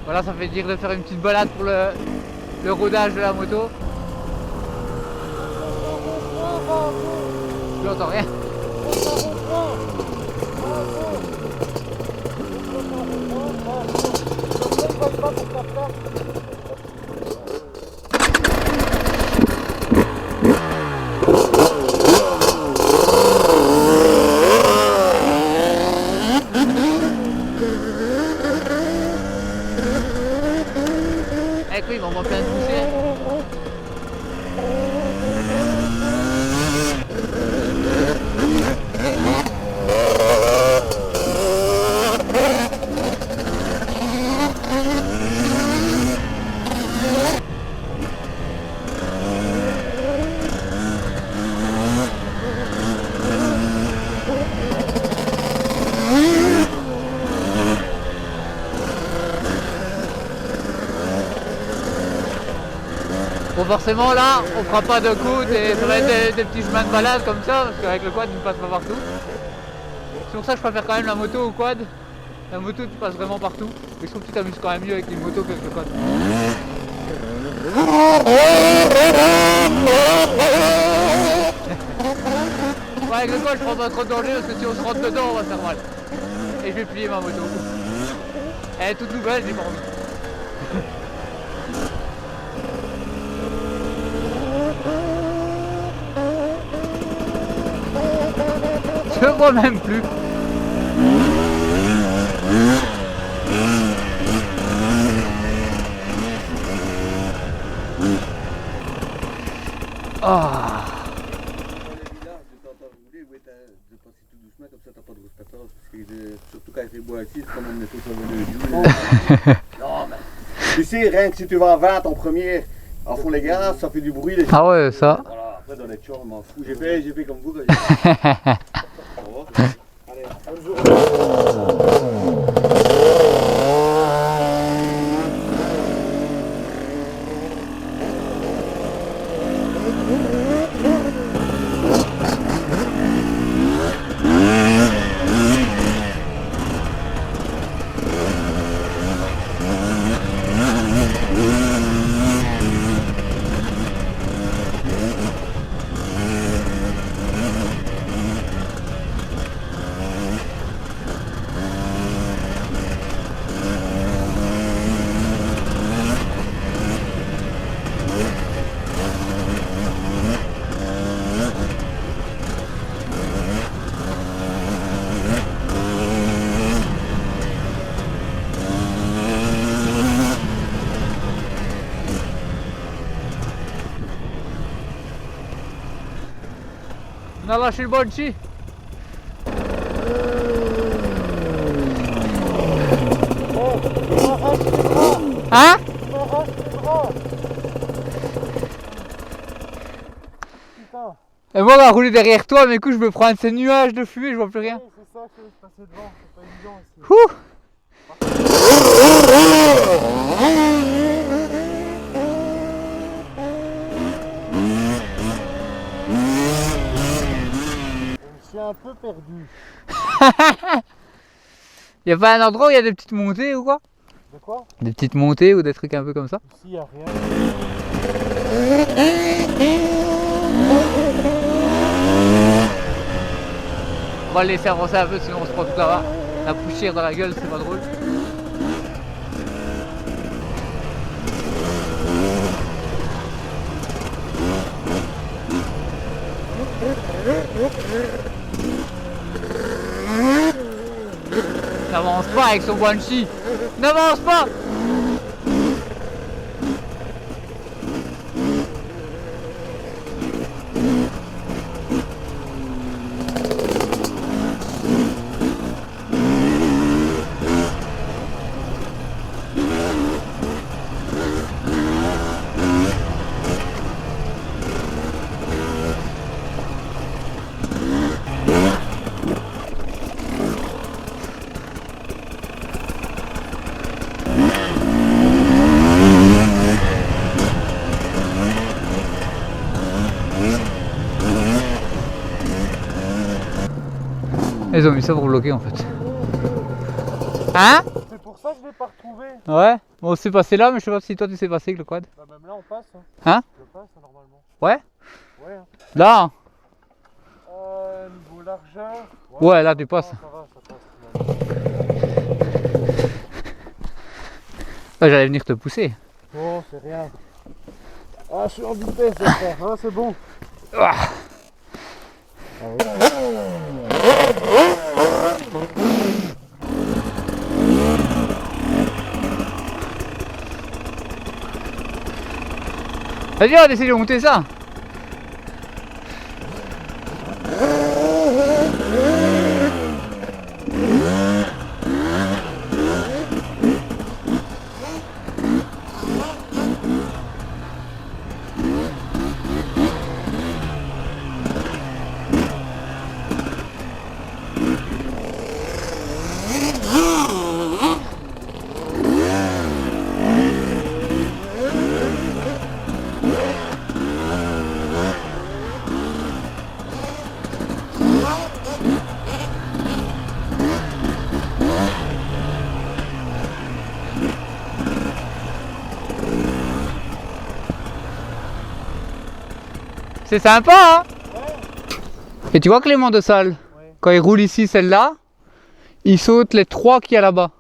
Voilà, ça fait dire de faire une petite balade pour le rodage de la moto. Je n'entends rien. Ecco, ils m'envoient plein de poussière. Bon, forcément là on fera pas de coude et ça va être des petits chemins de balade comme ça parce qu'avec le quad tu ne passes pas partout. C'est pour ça que je préfère quand même la moto au quad. La moto tu passes vraiment partout et je trouve que tu t'amuses quand même mieux avec une moto qu'avec le quad. Ouais, avec le quad je prends pas trop de danger parce que si on se rentre dedans on va se faire mal. Et je vais plier ma moto. Elle est toute nouvelle, j'ai pas envie. Je vois même plus. Ah. Surtout quand il fait beau ici, c'est comme on est tous sur le Non, mais tu sais, rien que si tu vas à 20 en première, à fond les gars, ça fait du bruit. Les Ah ouais, ça. Voilà, après dans les chars, je m'en fous. J'ai fait comme vous. Allez, bonne journée. On a lâché le banshee. Hein? Et moi on va rouler derrière toi, mais écoute je me prends un de ces nuages de fumée, je vois plus rien. C'est ça que je vais passer devant, c'est pas évident ici. Ouh. Je suis un peu perdu. Y'a pas un endroit où il y a des petites montées ou quoi? De quoi? Des petites montées ou des trucs un peu comme ça? Ici, y a rien. On va le laisser avancer un peu sinon on se prend tout là-bas. La poussière dans la gueule, c'est pas drôle. N'avance pas avec son banshee. N'avance pas. Ils ont mis ça pour bloquer en fait. Hein? C'est pour ça que je l'ai pas retrouvé. Ouais. Bon, c'est passé là, mais je sais pas si toi tu sais passer avec le quad. Bah même là on passe. Hein? Je passe normalement. Ouais? Ouais. Là? Niveau largeur. Ouais, là tu passes. Ça va, ça passe. Là, j'allais venir te pousser. Non, c'est rien. Ah, je suis en vitesse, frère. Ah, c'est bon. Ah. Vas-y, on va essayer de monter ça. C'est sympa, hein? Et tu vois Clément de Salle, quand il roule ici celle-là, il saute les 3 qu'il y a là-bas.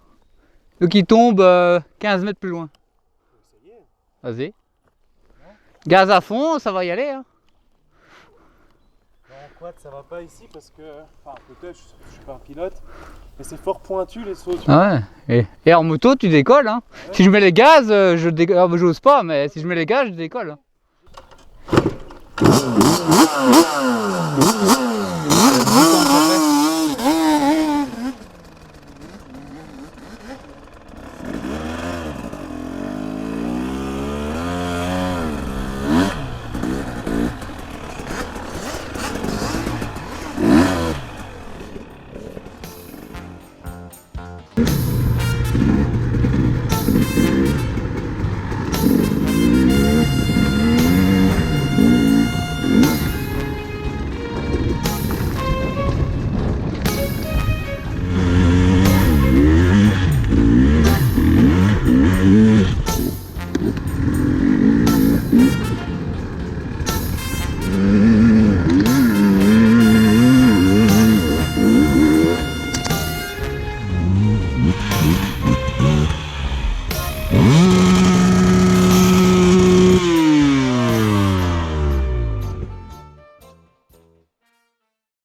Donc il tombe 15 mètres plus loin. Vas-y. Gaz à fond, ça va y aller. Hein. En quad, ça va pas ici parce que. Enfin, peut-être, je suis pas un pilote. Mais c'est fort pointu les sauts. Ouais. Et en moto, tu décolles. Hein. Ouais. Si je mets les gaz, je décolle. J'ose pas, mais si je mets les gaz, je décolle. Hein.